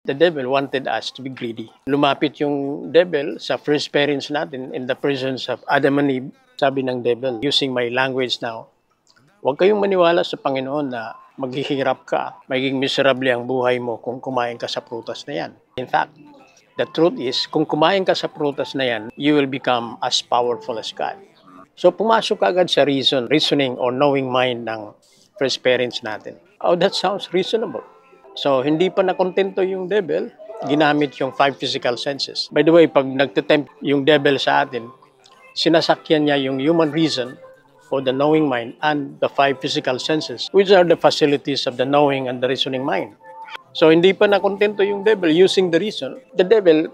The devil wanted us to be greedy. Lumapit yung devil sa first parents natin in the presence of Adam and Eve. Sabi ng devil, using my language now, huwag kayong maniwala sa Panginoon na maghihirap ka, magiging miserable ang buhay mo kung kumain ka sa prutas na yan. In fact, the truth is, kung kumain ka sa prutas na yan, you will become as powerful as God. So pumasok agad sa reasoning or knowing mind ng first parents natin. Oh, that sounds reasonable. So, hindi pa nakontento yung devil, ginamit yung 5 physical senses. By the way, pag nagtitempt yung devil sa atin, sinasakyan niya yung human reason or the knowing mind and the 5 physical senses, which are the facilities of the knowing and the reasoning mind. So, hindi pa nakontento yung devil using the reason. The devil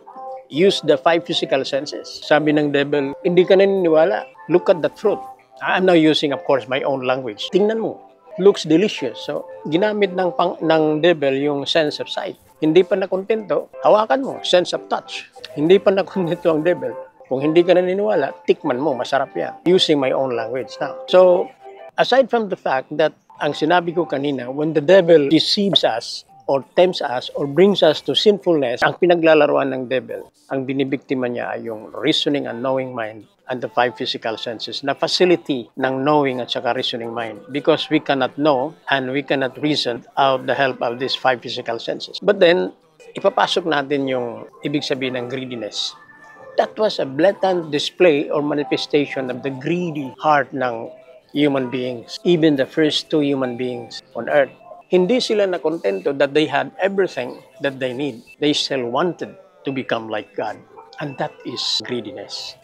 used the 5 physical senses. Sabi ng devil, hindi ka naniniwala. Look at the fruit. I'm now using, of course, my own language. Tingnan mo. Looks delicious. So, ginamit ng devil yung sense of sight. Hindi pa nakontento, hawakan mo, sense of touch. Hindi pa nakontento ang devil. Kung hindi ka naniniwala, tikman mo, masarap yan. Using my own language now. So, aside from the fact that ang sinabi ko kanina, when the devil deceives us, or tempts us, or brings us to sinfulness, ang pinaglalaruan ng devil, ang binibiktima niya ay yung reasoning and knowing mind and the 5 physical senses na facility ng knowing at saka reasoning mind because we cannot know and we cannot reason out the help of these 5 physical senses. But then, ipapasok natin yung ibig sabihin ng greediness. That was a blatant display or manifestation of the greedy heart ng human beings, even the first 2 human beings on earth. Hindi sila nakontento that they had everything that they need. They still wanted to become like God. And that is greediness.